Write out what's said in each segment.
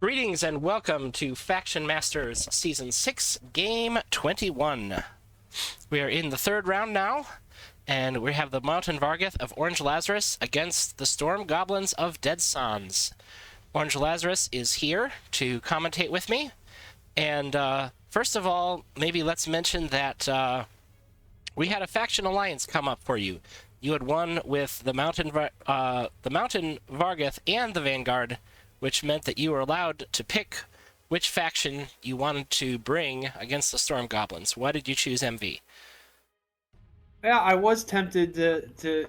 Greetings and welcome to FactionMasters Season 6, Game 21. We are in the third round now, and we have the Mountain Vargath of Orange Lazarus against the Storm Goblins of DeadSans. Orange Lazarus is here to commentate with me, and first of all, maybe let's mention that we had a faction alliance come up for you. You had won with the Mountain Vargath and the Vanguard, which meant that you were allowed to pick which faction you wanted to bring against the Storm Goblins. Why did you choose MV? Yeah, I was tempted to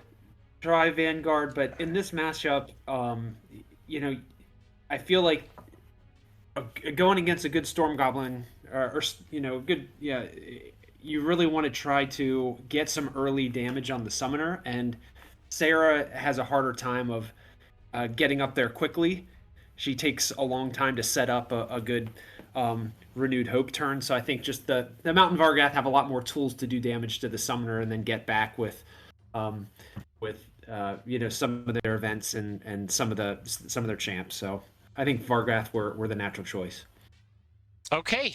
try Vanguard, but in this matchup, I feel like going against a good Storm Goblin, you really want to try to get some early damage on the summoner, and Sarah has a harder time of getting up there quickly. She takes a long time to set up a good Renewed Hope turn, so I think just the Mountain Vargath have a lot more tools to do damage to the summoner and then get back with some of their events and some of their champs. So I think Vargath were the natural choice. Okay.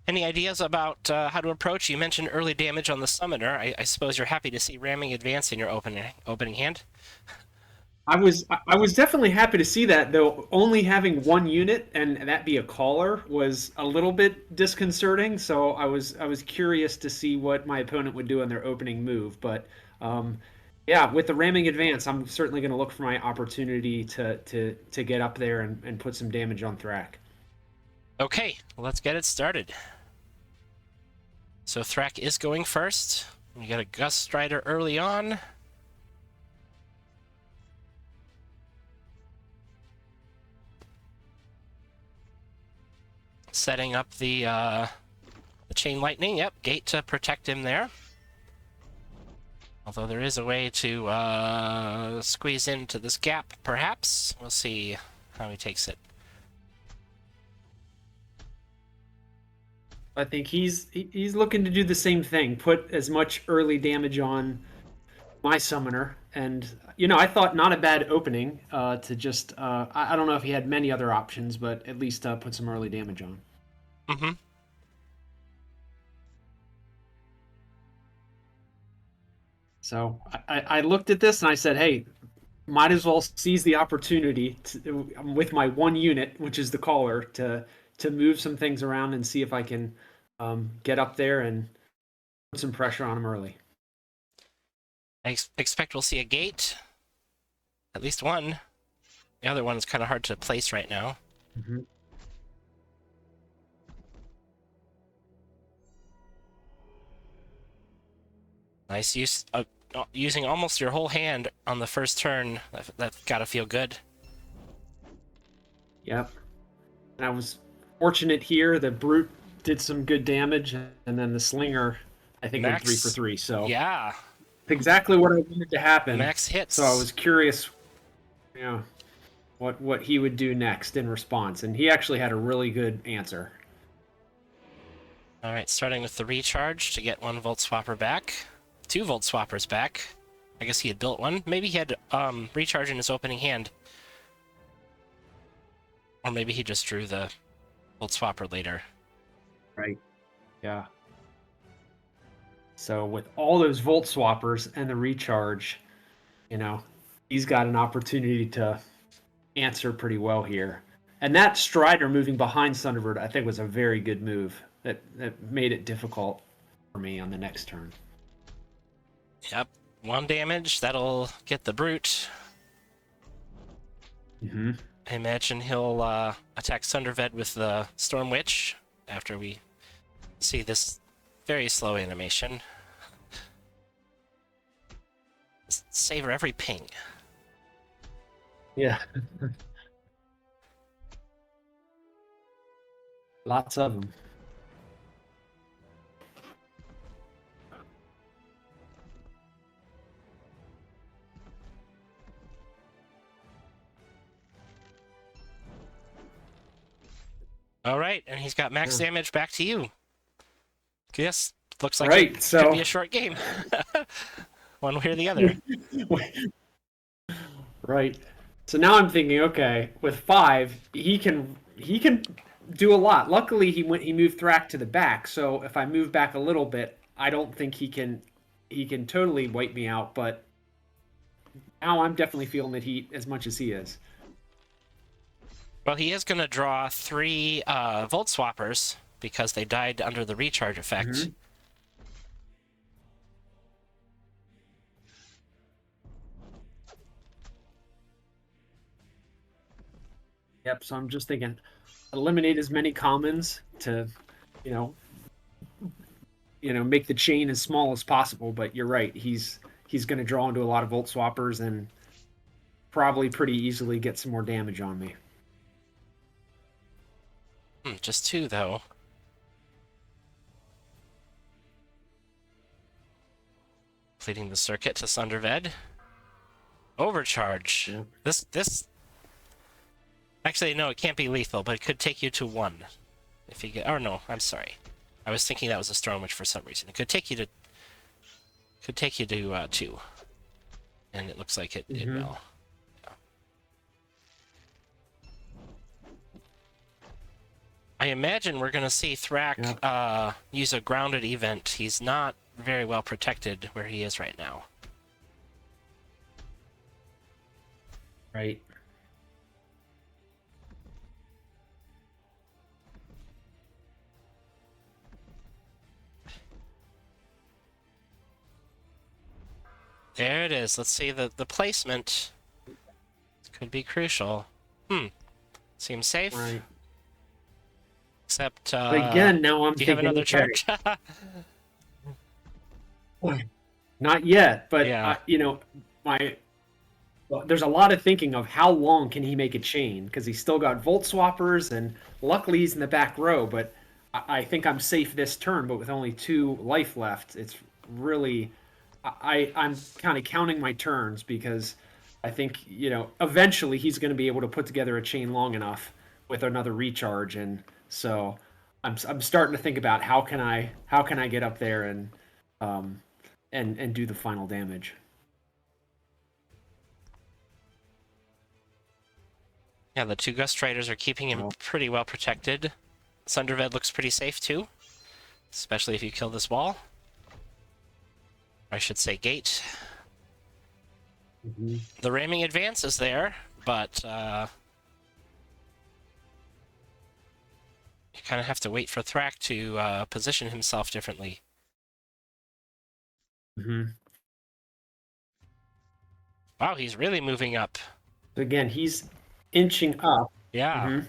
Any ideas about how to approach? You mentioned early damage on the summoner. I suppose you're happy to see ramming advance in your opening hand. I was definitely happy to see that, though only having one unit and that be a caller was a little bit disconcerting. So I was curious to see what my opponent would do on their opening move. But yeah, with the ramming advance, I'm certainly going to look for my opportunity to get up there and put some damage on Thrak. Okay, let's get it started. So Thrak is going first. We got a Gust Strider early on. Setting up the Chain Lightning. Yep, gate to protect him there. Although there is a way to squeeze into this gap, perhaps. We'll see how he takes it. I think he's looking to do the same thing, put as much early damage on my summoner, and I thought not a bad opening to just I don't know if he had many other options, but at least put some early damage on. Mm-hmm. So I looked at this and I said, hey, might as well seize the opportunity with my one unit, which is the caller, to move some things around and see if I can get up there and put some pressure on him early. I expect we'll see a gate. At least one. The other one is kind of hard to place right now. Mm-hmm. Nice use of using almost your whole hand on the first turn. That's gotta feel good. Yep. And I was fortunate here. The Brute did some good damage, and then the Slinger, I think, went 3 for 3. So yeah, exactly what I wanted to happen. Max hits. So I was curious, what he would do next in response, and he actually had a really good answer. All right, starting with the recharge to get 1 Volt Swapper back. 2 Volt Swappers back. I guess he had built one. Maybe he had recharge in his opening hand. Or maybe he just drew the Volt Swapper later. Right. Yeah. So with all those Volt Swappers and the recharge, he's got an opportunity to answer pretty well here. And that Strider moving behind Thunderbird, I think, was a very good move. That made it difficult for me on the next turn. Yep, 1 damage. That'll get the Brute. Mm-hmm. I imagine he'll attack Thunderved with the Storm Witch after we see this very slow animation. Just savor every ping. Yeah. Lots of them. All right, and he's got max damage. Back to you. Yes, looks like right, it so could be a short game. One way or the other. Right. So now I'm thinking, okay, with 5, he can he can do a lot. Luckily, he moved Thrak to the back, so if I move back a little bit, I don't think he can totally wipe me out. But now I'm definitely feeling the heat as much as he is. Well, he is going to draw 3 Volt Swappers because they died under the recharge effect. Mm-hmm. Yep. So I'm just thinking, eliminate as many commons to, you know, make the chain as small as possible. But you're right. He's going to draw into a lot of Volt Swappers and probably pretty easily get some more damage on me. Just 2, though. Completing the circuit to Sunderved. Overcharge. Yeah. This... Actually, no, it can't be lethal, but it could take you to 1. If you get... Or no, I'm sorry. I was thinking that was a Storm Witch for some reason. It could take you to... 2. And it looks like it will. I imagine we're going to see Thrak use a grounded event. He's not very well protected where he is right now. Right. There it is. Let's see the placement. Could be crucial. Seems safe. Right. Except, But again, now I'm do you have another charge? Not yet, but Yeah. there's a lot of thinking of how long can he make a chain, because he's still got Volt Swappers, and luckily he's in the back row. But I think I'm safe this turn. But with only 2 life left, it's really I'm kind of counting my turns, because I think eventually he's going to be able to put together a chain long enough with another recharge, and so I'm starting to think about how can I get up there and do the final damage. Yeah, the 2 Gust Riders are keeping him pretty well protected. Sunderved looks pretty safe too, especially if you kill this wall. I should say gate. The ramming advance is there, but you kind of have to wait for Thrak to position himself differently. Wow, he's really moving up. Again, he's inching up. Yeah.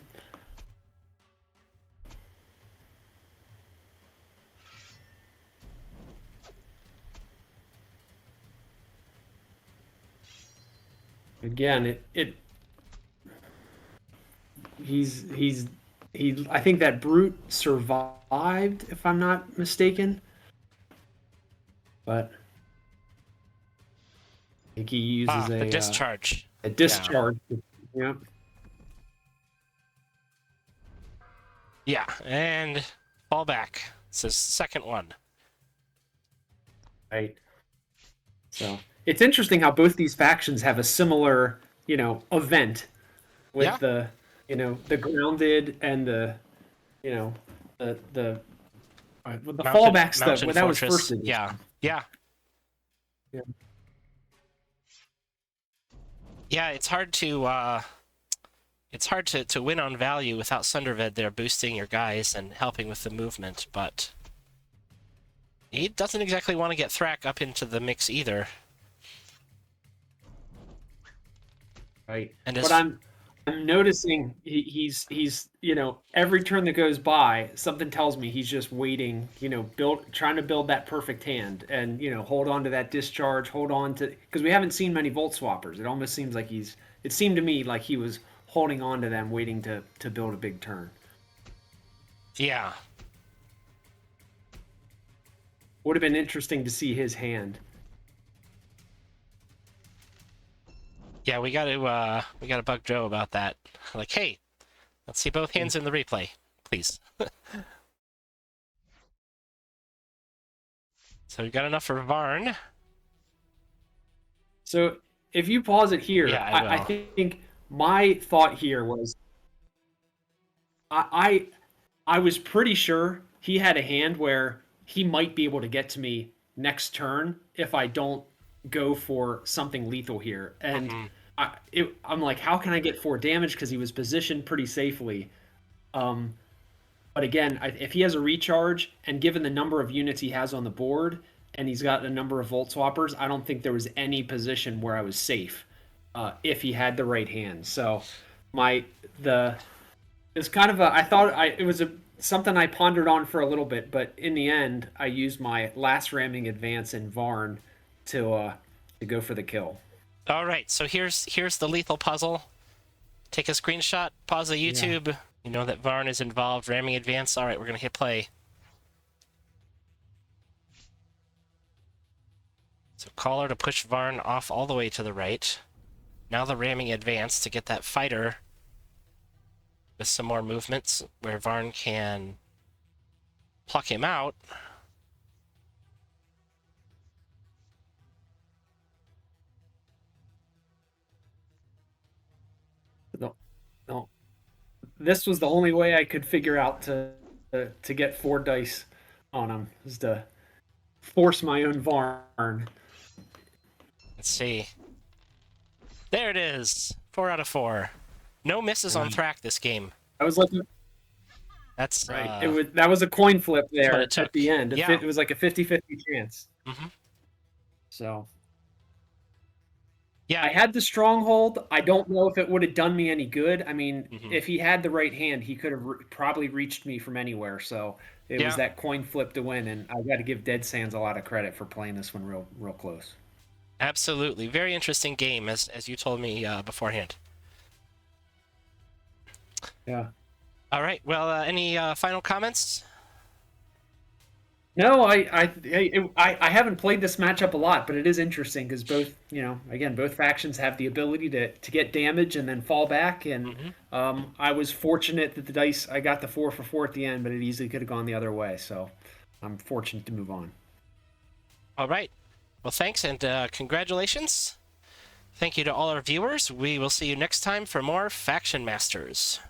Again, I think that brute survived, if I'm not mistaken. But I think he uses the discharge. A discharge. Yeah. Yeah, and fall back. It's his second one. Right. So it's interesting how both these factions have a similar, event with the grounded and the fallback stuff. Well, that was first edition. Yeah. Yeah, it's hard to win on value without Sunderved there boosting your guys and helping with the movement, but he doesn't exactly want to get Thrak up into the mix either. Right. But I'm noticing he's every turn that goes by, something tells me he's just waiting, trying to build that perfect hand and, hold on to that discharge, because we haven't seen many Volt Swappers. It almost seems like it seemed to me like he was holding on to them, waiting to build a big turn. Yeah. Would have been interesting to see his hand. Yeah, we gotta bug Joe about that. Like, hey, let's see both hands in the replay, please. So we've got enough for Varn. So if you pause it here, Yeah, I think my thought here was I was pretty sure he had a hand where he might be able to get to me next turn if I don't go for something lethal here. And I'm like, how can I get 4 damage? Because he was positioned pretty safely. But again, if he has a recharge, and given the number of units he has on the board, and he's got a number of Volt Swappers, I don't think there was any position where I was safe if he had the right hand. So it's kind of it was something I pondered on for a little bit, but in the end, I used my last ramming advance in Varn to go for the kill. All right, so here's the lethal puzzle. Take a screenshot, pause the YouTube. Yeah. You know that Varn is involved. Ramming advance. All right, we're going to hit play. So caller to push Varn off all the way to the right. Now the ramming advance to get that fighter with some more movements where Varn can pluck him out. No. This was the only way I could figure out to get 4 dice on him, is to force my own Varn. Let's see. There it is. 4 out of 4. No misses on Thrak this game. I was like, that's right. That was a coin flip there at the end. Yeah. It was like a 50-50 chance. Mm-hmm. So. Yeah, I had the stronghold. I don't know if it would have done me any good. I mean, if he had the right hand, he could have probably reached me from anywhere. So it was that coin flip to win, and I got to give DeadSans a lot of credit for playing this one real close. Absolutely, very interesting game, as you told me beforehand. Yeah. All right. Well, any final comments? No, I haven't played this matchup a lot, but it is interesting because both factions have the ability to get damage and then fall back. And I was fortunate that I got the 4 for 4 at the end, but it easily could have gone the other way. So I'm fortunate to move on. All right. Well, thanks and congratulations. Thank you to all our viewers. We will see you next time for more Faction Masters.